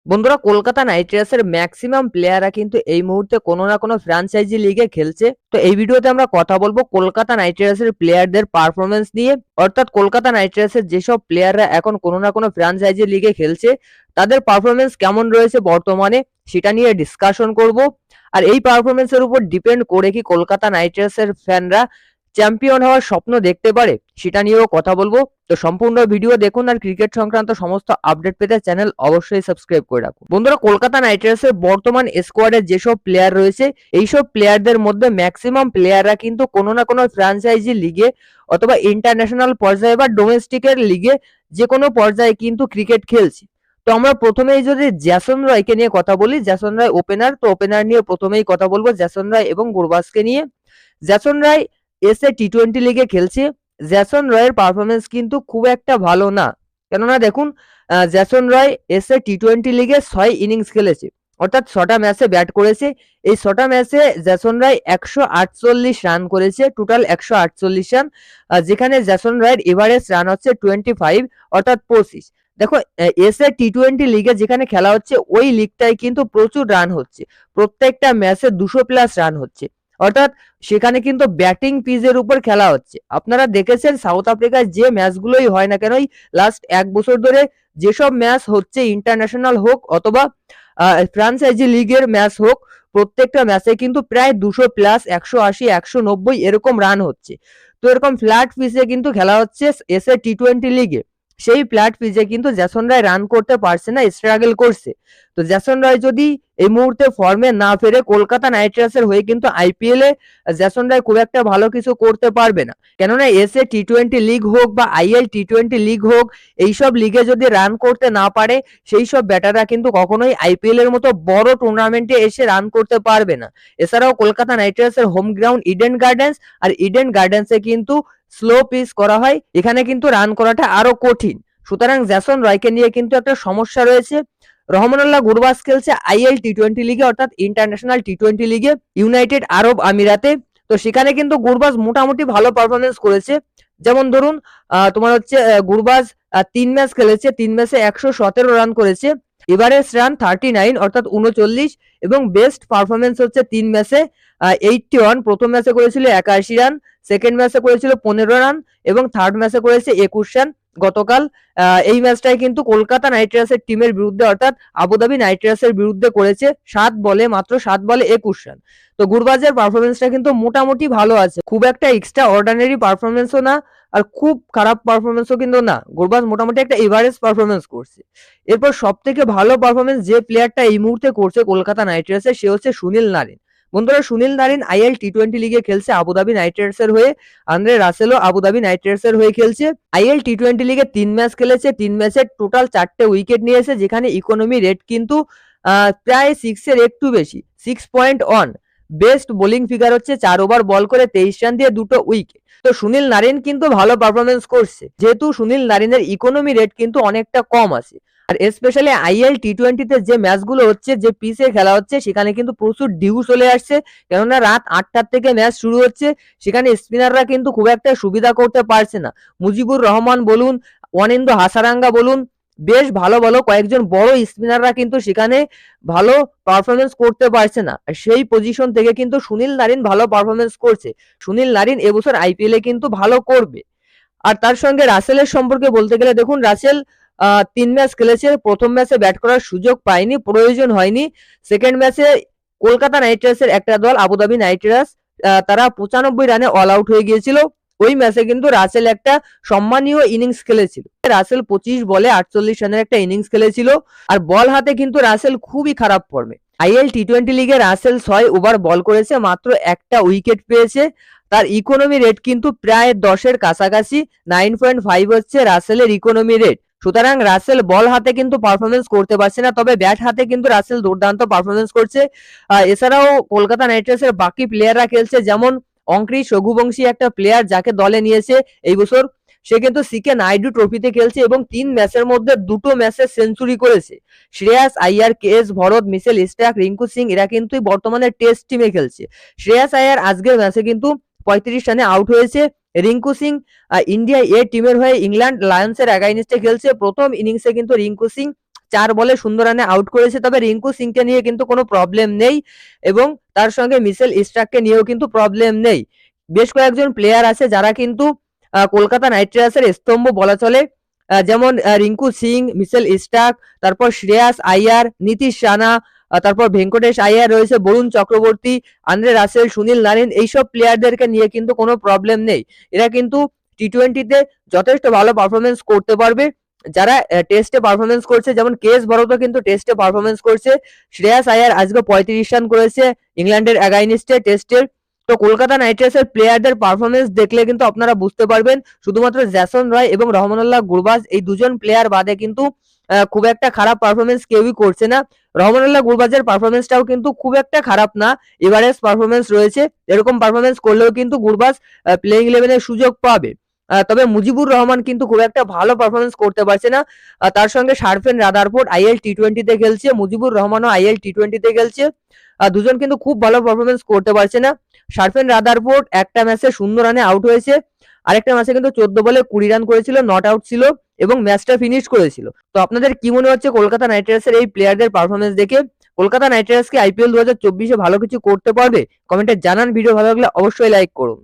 বন্ধুরা, কলকাতা নাইট রাইডার্সের ম্যাক্সিমাম প্লেয়াররা কিন্তু এই মুহূর্তে কোনো না কোনো ফ্র্যাঞ্চাইজি লিগে খেলছে। তো এই ভিডিওতে আমরা কথা বলবো কলকাতা নাইট রাইডার্সের প্লেয়ারদের পারফরমেন্স নিয়ে। অর্থাৎ কলকাতা নাইট রাইডার্সের যেসব প্লেয়াররা এখন কোনো না কোনো ফ্র্যাঞ্চাইজি লিগে খেলছে তাদের পারফরমেন্স কেমন রয়েছে বর্তমানে সেটা নিয়ে ডিসকাশন করব। আর এই পারফরমেন্সের উপর ডিপেন্ড করে কি কলকাতা নাইট রাইডার্সের ফ্যানরা চ্যাম্পিয়ন হওয়ার স্বপ্ন দেখতে পারে সেটা নিয়েও কথা বলবো। তো সম্পূর্ণ ভিডিও দেখুন আর ক্রিকেট সংক্রান্ত সমস্ত আপডেট পেতে চ্যানেল অবশ্যই সাবস্ক্রাইব করে রাখুন। বন্ধুরা, কলকাতা নাইট রাইডার্সের বর্তমান স্কোয়াডে যেসব প্লেয়ার রয়েছে এইসব প্লেয়ারদের মধ্যে ম্যাক্সিমাম প্লেয়াররা কিন্তু কোনো না কোনো ফ্র্যাঞ্চাইজি লিগে অথবা ইন্টারন্যাশনাল পর্যায়ে বা ডোমেস্টিকের লিগে যে কোনো পর্যায়ে কিন্তু ক্রিকেট খেলছে। তো আমরা প্রথমেই যদি জ্যাসন রায়কে নিয়ে কথা বলি, জ্যাসন রায় ওপেনার, তো ওপেনার নিয়ে প্রথমেই কথা বলবো জ্যাসন রায় এবং গুরবাজকে নিয়ে। জ্যাসন রায় এসে টি-20 লিগে খেলছে। জ্যাসন রয়ের পারফরমেন্স কিন্তু খুব একটা ভালো না। কেননা দেখুন, জ্যাসন রয় এসে টি-20 লিগে 6 ইনিংস খেলেছে, অর্থাৎ 6টা ম্যাচে ব্যাট করেছে। এই 6টা ম্যাচে জ্যাসন রায় 148 রান করেছে, টোটাল 148 রান। যেখানে জ্যাসন রয়ের এভারেজ রান হচ্ছে 25, অর্থাৎ 25। দেখো, এসএ টি-20 লিগে যেখানে খেলা হচ্ছে ওই লিগটায় কিন্তু প্রচুর রান হচ্ছে, প্রত্যেকটা ম্যাচে 200 প্লাস রান হচ্ছে। অর্থাৎ সেখানে কিন্তু ব্যাটিং পিচের উপর খেলা হচ্ছে। আপনারা দেখেছেন সাউথ আফ্রিকায় যে ম্যাচগুলোই হয় না কেন, লাস্ট 1 বছর ধরে যেসব ম্যাচ হচ্ছে, ইন্টারন্যাশনাল হোক অথবা ফ্রাঞ্চাইজি লিগের ম্যাচ হোক, প্রত্যেকটা ম্যাচে কিন্তু প্রায় 200 প্লাস, 180, 190 এরকম রান হচ্ছে। তো এরকম ফ্ল্যাট পিচে কিন্তু খেলা হচ্ছে এসএ টি-20 লিগে। সেই ফ্ল্যাট পিচে কিন্তু জ্যাসন রায় রান করতে পারছে না, স্ট্রাগল করছে। তো জ্যাসন রায় যদি এই মুহূর্তে ফর্মে না ফেরে কলকাতা নাইট রাইডার্সের হয়ে কিন্তু আইপিএল এ জ্যাসন রায় খুব একটা ভালো কিছু করতে পারবে না। কেননা এসএ টি-20 লিগ হোক বা আইএল টি-20 লিগ হোক, এইসব লিগে যদি রান করতে না পারে সেই সব ব্যাটাররা কিন্তু কখনোই আইপিএল এর মতো বড় টুর্নামেন্টে এসে রান করতে পারবে না। এছাড়াও কলকাতা নাইট রাইডার্সের হোম গ্রাউন্ড ইডেন গার্ডেন্স, আর ইডেন গার্ডেন্সে কিন্তু স্লো পিচ করা হয়, এখানে কিন্তু রান করাটা আরো কঠিন। সুতরাং জ্যাসন রয়কে নিয়ে কিন্তু একটা সমস্যা রয়েছে। রহমানুল্লাহ গুরবাজ খেলছে আইএল টি-20 লিগে, অর্থাৎ ইন্টারন্যাশনাল টি-20 লিগে ইউনাইটেড আরব আমিরাতে। তো সেখানে কিন্তু গুরবাজ মোটামুটি ভালো পারফরমেন্স করেছে। যেমন ধরুন, তোমার হচ্ছে গুরবাজ 3 ম্যাচ খেলেছে, 3 ম্যাচে 117 রান করেছে, এভারেজ রান 39, অর্থাৎ 39, এবং বেস্ট পারফরমেন্স হচ্ছে 3 ম্যাচে 81। প্রথম ম্যাচে করেছিল 81 রান, সেকেন্ড ম্যাচে করেছিল 15 রান, এবং থার্ড ম্যাচে করেছে 21 রান। গতকাল এই ম্যাচটাই কিন্তু কলকাতা নাইট রাইডার্সের টিমের বিরুদ্ধে, অর্থাৎ আবুধাবি নাইট রাইডার্সের বিরুদ্ধে করেছে। 7 বলে 21 রান। তো গুরবাজের পারফরমেন্সটা কিন্তু মোটামুটি ভালো আছে, খুব একটা এক্সট্রা অর্ডিনারি পারফরমেন্সও না, আর খুব খারাপ পারফরমেন্সও কিন্তু না। গুরবাজ মোটামুটি একটা এভারেজ পারফরমেন্স করছে। এরপর সব থেকে ভালো পারফরমেন্স যে প্লেয়ারটা এই মুহূর্তে করছে কলকাতা নাইট রাইডার্সে, সে হচ্ছে সুনীল নারিন। বন্ধুরা, সুনীল নারিন আইএল টি-20 লিগে খেলছে আবুধাবি নাইট রাইডার্সের হয়ে। আন্দ্রে রাসেলও আবুধাবি নাইট রাইডার্সের হয়ে খেলছে। আইএল টি-20 লিগে 3 ম্যাচ খেলেছে, 3 ম্যাচে টোটাল 4টে উইকেট নিয়েছে, যেখানে ইকোনমি রেট কিন্তু প্রায় 6 এর একটু বেশি, 6.1। বেস্ট বোলিং ফিগার হচ্ছে 4 ওভার বল করে 23 রান দিয়ে 2টো উইকেট। তো সুনীল নারিন কিন্তু ভালো পারফরমেন্স করছে, যেহেতু সুনীল নারিনের ইকোনমি রেট কিন্তু অনেকটা কম আছে। আর স্পেশালি আইএল টি-20 তে যে ম্যাচগুলো হচ্ছে, যে পিচে খেলা হচ্ছে, সেখানে কিন্তু প্রচুর ডিউ চলে আসছে। কেননা রাত 8টার থেকে ম্যাচ শুরু হচ্ছে, সেখানে স্পিনাররা কিন্তু খুব একটা সুবিধা করতে পারছে না। মুজিবুর রহমান বলুন, ওয়ানিন্দু হাসারাঙ্গা বলুন, বেশ ভালো ভালো কয়েকজন বড় স্পিনাররা কিন্তু সেখানে ভালো পারফরমেন্স করতে পারছে না। সেই পজিশন থেকে কিন্তু সুনীল নারিন ভালো পারফরমেন্স করছে। সুনীল নারিন এবছর আইপিএল এ কিন্তু ভালো করবে। আর তার সঙ্গে রাসেলের সম্পর্কে বলতে গেলে দেখুন, রাসেল 3 ম্যাচ খেলেছে, প্রথম ম্যাচে ব্যাট করার সুযোগ পায়নি, প্রয়োজন হয়নি। সেকেন্ড ম্যাচে কলকাতা নাইট রাইডার্সের একটা দল আবুধাবি নাইট রাইডার্স, তারা 95 রানে অল আউট হয়ে গিয়েছিল। ওই ম্যাচে কিন্তু রাসেল একটা সম্মানীয় ইনিংস খেলেছিল। রাসেল 25 বলে 48 রানের একটা ইনিংস খেলেছিল। আর বল হাতে কিন্তু রাসেল খুবই খারাপ ফর্মে। আইএল টি-20 লিগে রাসেল 6 ওভার বল করেছে, মাত্র একটা উইকেট পেয়েছে। তার ইকোনমি রেট কিন্তু প্রায় 10-এর কাছাকাছি, 9.5 হচ্ছে রাসেলের ইকোনমি রেট। সুতরাং রাসেল বল হাতে কিন্তু পারফরমেন্স করতে পারছে না, তবে ব্যাট হাতে কিন্তু রাসেল দুর্দান্ত পারফরমেন্স করছে। এছাড়াও কলকাতা নাইট রাইডার্সের বাকি প্লেয়াররা খেলছে, যেমন অঙ্ক্রিস রঘুবংশী একটা প্লেয়ার যাকে দলে নিয়েছে এই বছর, সে কিন্তু সিকে নাইডু ট্রফিতে খেলছে এবং 3 ম্যাচের মধ্যে 2টো ম্যাচে সেঞ্চুরি করেছে। Shreyas Iyer, K S Bharat, Mitchell Starc, Rinku Singh এরা কিন্তু বর্তমানে টেস্ট টিমে খেলছে। শ্রেয়াস আইয়ার আজকের ম্যাচে কিন্তু 35 রানে আউট হয়েছে। রিঙ্কু সিং ইন্ডিয়া এ টিমের হয়ে ইংল্যান্ড লায়ন্সের এগেইনস্টে খেলছে। প্রথম ইনিংসে কিন্তু রিঙ্কু সিং 4 বলে সুন্দর রানে আউট করেছে। তবে রিঙ্কু সিংকে নিয়ে কিন্তু কোনো প্রবলেম নেই এবং তার সঙ্গে মিচেল স্টার্ককে নিয়েও কিন্তু প্রবলেম নেই। বেশ কয়েকজন প্লেয়ার আছে যারা কিন্তু কলকাতা নাইট রাইডার্সের স্তম্ভ বলা চলে। যেমন রিঙ্কু সিং, মিচেল স্টার্ক, তারপর শ্রেয়াস আইয়ার, নীতিশ রানা, তারপর ভেঙ্কটেশ আইয়ার রয়েছে, Varun Chakravarthy, Andre Russell, Sunil Narine, এইসব প্লেয়ারদেরকে নিয়ে কিন্তু কোনো প্রবলেম নেই। এরা কিন্তু টি-20তে যথেষ্ট ভালো পারফরমেন্স করতে পারবে। যারা টেস্টে পারফরমেন্স করছে, যেমন কেএস ভরতও কিন্তু টেস্টে পারফরমেন্স করছে। শ্রেয়াস আইয়ার আজকে 35 রান করেছে ইংল্যান্ডের এগেইনস্টে টেস্টের। তো কলকাতা নাইট রাইডার্সের প্লেয়ারদের পারফরমেন্স দেখলে কিন্তু আপনারা বুঝতে পারবেন শুধুমাত্র জেসন রয় এবং রহমানুল্লাহ গুরবাজ এই দুজন প্লেয়ার বাদে কিন্তু খুব একটা খারাপ পারফরমেন্স কেউই করছে না। রহমানুল্লাহ গুরবাজের পারফরমেন্সটাও কিন্তু খুব একটা খারাপ না, এভারেজ পারফরমেন্স রয়েছে। এরকম পারফরমেন্স করলেও কিন্তু গুরবাজ প্লেইং ইলেভেনের সুযোগ পাবে। তবে মুজিবুর রহমান কিন্তু খুব একটা ভালো পারফরমেন্স করতে পারছে না। তার সঙ্গে শারফেন রাদারফোর্ড আইএল টি-20তে খেলছে, মুজিবুর রহমানও আইএল টি-20তে খেলছে। দুজন কিন্তু খুব ভালো পারফরমেন্স করতে পারছে না। শারফেন রাদারফোর্ড একটা ম্যাচে 0 রানে আউট হয়েছে, আরেকটা ম্যাচে কিন্তু 14 বলে 20 রান করেছিল, নট আউট ছিল এবং ম্যাচটা ফিনিশ করেছিল। তো আপনাদের কি মনে হচ্ছে কলকাতা নাইট রাইডার্সের এই প্লেয়ারদের পারফরমেন্স দেখে? কলকাতা নাইট রাইডার্স কি আইপিএল 2024-এ ভালো কিছু করতে পারবে? কমেন্টে জানান। ভিডিও ভালো লাগলে অবশ্যই লাইক করুন।